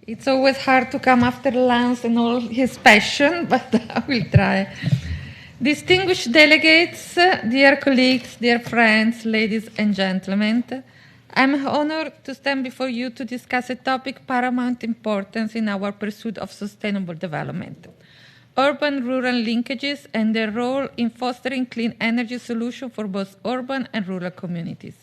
It's always hard to come after Lance and all his passion, but I will try. Distinguished delegates, dear colleagues, dear friends, ladies and gentlemen, I'm honored to stand before you to discuss a topic paramount importance in our pursuit of sustainable development: urban-rural linkages and their role in fostering clean energy solutions for both urban and rural communities.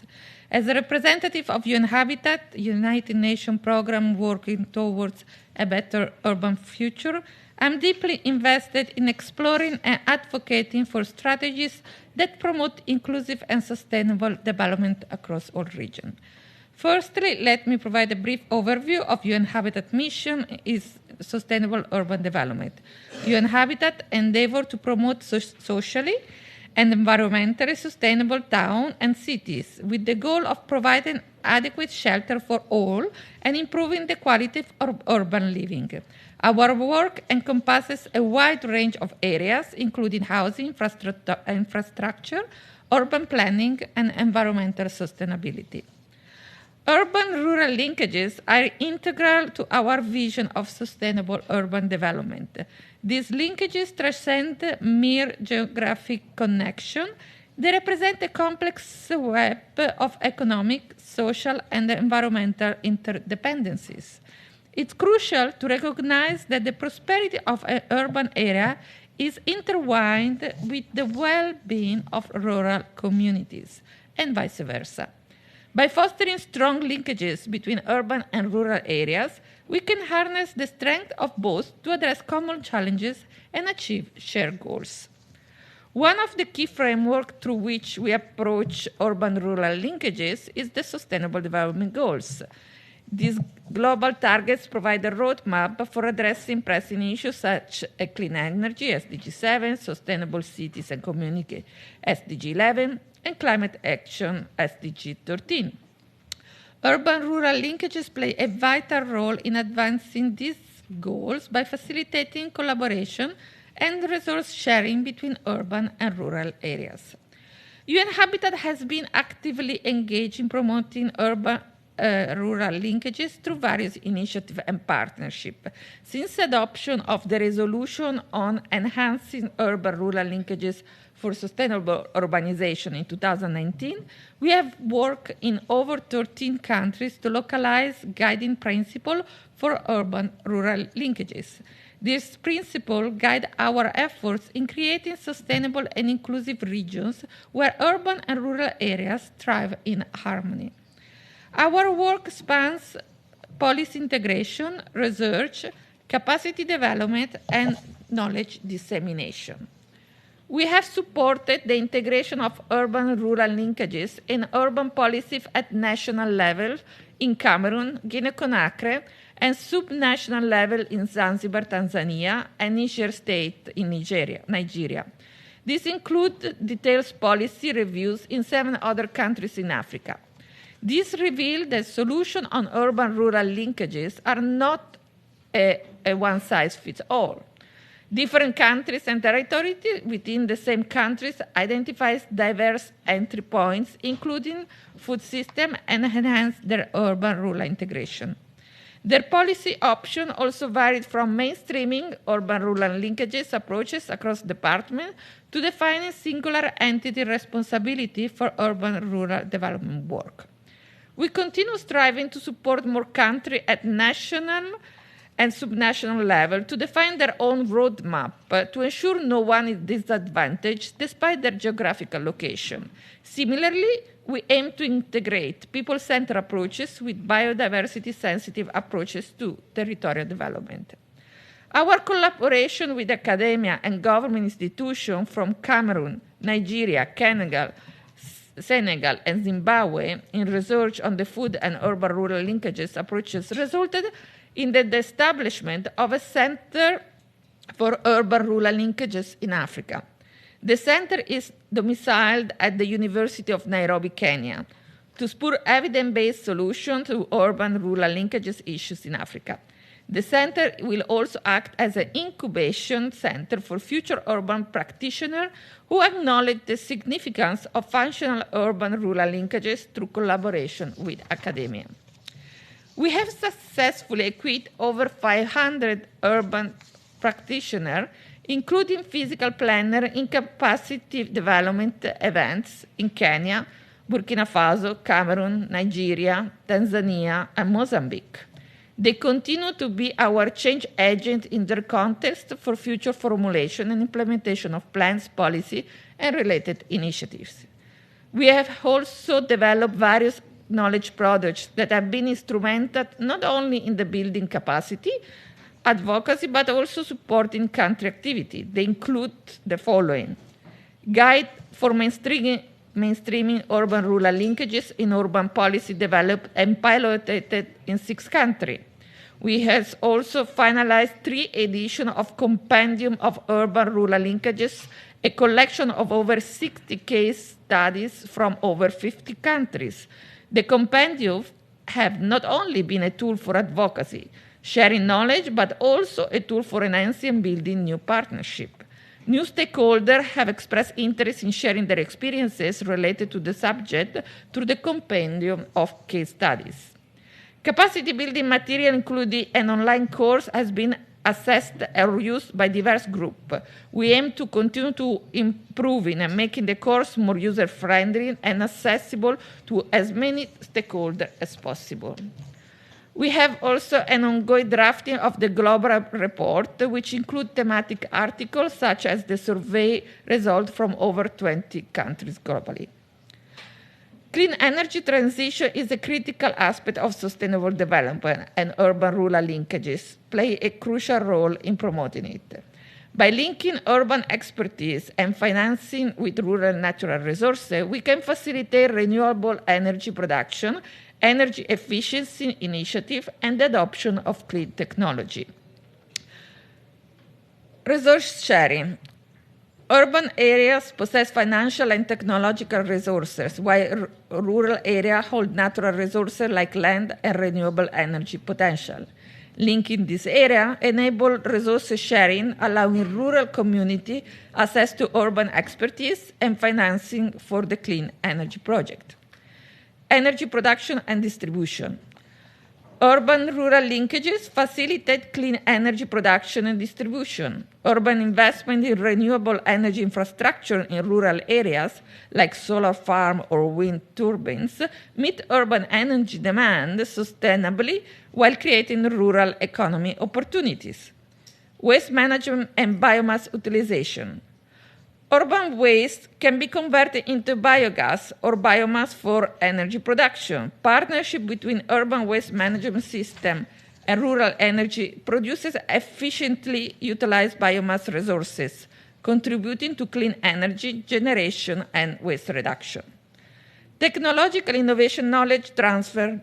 As a representative of UN Habitat, United Nations program working towards a better urban future, I'm deeply invested in exploring and advocating for strategies that promote inclusive and sustainable development across all regions. Firstly, let me provide a brief overview of UN Habitat mission is sustainable urban development. UN Habitat endeavor to promote socially and environmentally sustainable towns and cities with the goal of providing adequate shelter for all and improving the quality of urban living. Our work encompasses a wide range of areas, including housing, infrastructure, urban planning, and environmental sustainability. Urban-rural linkages are integral to our vision of sustainable urban development. These linkages transcend mere geographic connection. They represent a complex web of economic, social, and environmental interdependencies. It's crucial to recognize that the prosperity of an urban area is intertwined with the well-being of rural communities, and vice versa. By fostering strong linkages between urban and rural areas, we can harness the strength of both to address common challenges and achieve shared goals. One of the key frameworks through which we approach urban-rural linkages is the Sustainable Development Goals. These global targets provide a roadmap for addressing pressing issues such as clean energy, SDG 7, sustainable cities and communities, SDG 11, and climate action, SDG 13. Urban-rural linkages play a vital role in advancing these goals by facilitating collaboration and resource sharing between urban and rural areas. UN Habitat has been actively engaged in promoting urban-rural linkages through various initiatives and partnerships. Since adoption of the resolution on enhancing urban-rural linkages for sustainable urbanization in 2019, we have worked in over 13 countries to localize guiding principles for urban-rural linkages. These principles guide our efforts in creating sustainable and inclusive regions where urban and rural areas thrive in harmony. Our work spans policy integration, research, capacity development, and knowledge dissemination. We have supported the integration of urban-rural linkages in urban policy at national level in Cameroon, Guinea-Conakry, and sub-national level in Zanzibar, Tanzania, and Niger State in Nigeria. These include detailed policy reviews in 7 other countries in Africa. These reveal that solutions on urban-rural linkages are not a one-size-fits-all. Different countries and territories within the same countries identify diverse entry points, including food system, and enhance their urban-rural integration. Their policy options also varied from mainstreaming urban-rural linkages approaches across departments to defining singular entity responsibility for urban-rural development work. We continue striving to support more countries at national and subnational level to define their own roadmap to ensure no one is disadvantaged despite their geographical location. Similarly, we aim to integrate people-centered approaches with biodiversity-sensitive approaches to territorial development. Our collaboration with academia and government institutions from Cameroon, Nigeria, Senegal, and Zimbabwe in research on the food and urban-rural linkages approaches resulted in the establishment of a Center for Urban-Rural Linkages in Africa. The center is domiciled at the University of Nairobi, Kenya, to spur evidence-based solutions to urban-rural linkages issues in Africa. The center will also act as an incubation center for future urban practitioners who acknowledge the significance of functional urban-rural linkages through collaboration with academia. We have successfully equipped over 500 urban practitioners, including physical planners in capacity development events in Kenya, Burkina Faso, Cameroon, Nigeria, Tanzania, and Mozambique. They continue to be our change agent in their context for future formulation and implementation of plans, policy, and related initiatives. We have also developed various knowledge products that have been instrumental not only in the building capacity, advocacy, but also supporting country activity. They include the following: guide for mainstreaming urban-rural linkages in urban policy developed and piloted in 6 countries. We have also finalized 3 editions of Compendium of Urban-Rural Linkages, a collection of over 60 case studies from over 50 countries. The compendiums have not only been a tool for advocacy, sharing knowledge, but also a tool for enhancing and building new partnerships. New stakeholders have expressed interest in sharing their experiences related to the subject through the compendium of case studies. Capacity building material, including an online course, has been assessed or used by diverse groups. We aim to continue to improving and making the course more user-friendly and accessible to as many stakeholders as possible. We have also an ongoing drafting of the global report, which includes thematic articles such as the survey result from over 20 countries globally. Clean energy transition is a critical aspect of sustainable development, and urban-rural linkages play a crucial role in promoting it. By linking urban expertise and financing with rural natural resources, we can facilitate renewable energy production, energy efficiency initiative, and the adoption of clean technology. Resource sharing. Urban areas possess financial and technological resources, while rural areas hold natural resources like land and renewable energy potential. Linking this area enables resource sharing, allowing rural community access to urban expertise and financing for the clean energy project. Energy production and distribution. Urban-rural linkages facilitate clean energy production and distribution. Urban investment in renewable energy infrastructure in rural areas, like solar farm or wind turbines, meet urban energy demand sustainably while creating rural economy opportunities. Waste management and biomass utilization. Urban waste can be converted into biogas or biomass for energy production. Partnership between urban waste management system and rural energy producers efficiently utilize biomass resources, contributing to clean energy generation and waste reduction. Technological innovation knowledge transfer.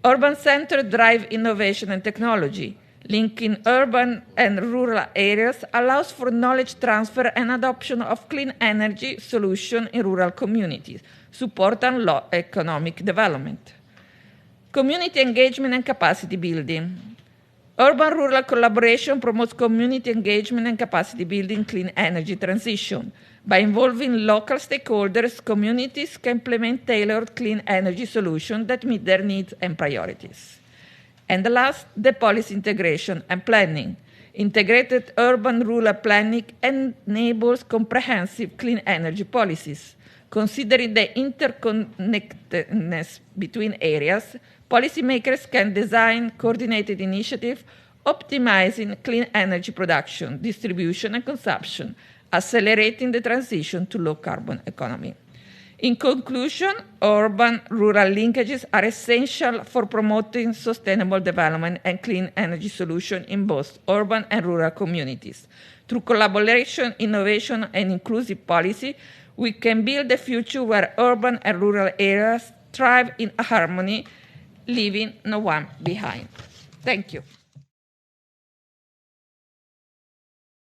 Urban centers drive innovation and technology. Linking urban and rural areas allows for knowledge transfer and adoption of clean energy solutions in rural communities, supporting economic development. Community engagement and capacity building. Urban-rural collaboration promotes community engagement and capacity building clean energy transition. By involving local stakeholders, communities can implement tailored clean energy solutions that meet their needs and priorities. And the last, the policy integration and planning. Integrated urban-rural planning enables comprehensive clean energy policies. Considering the interconnectedness between areas, policymakers can design coordinated initiatives optimizing clean energy production, distribution, and consumption, accelerating the transition to low-carbon economy. In conclusion, urban-rural linkages are essential for promoting sustainable development and clean energy solutions in both urban and rural communities. Through collaboration, innovation, and inclusive policy, we can build a future where urban and rural areas thrive in harmony, leaving no one behind. Thank you.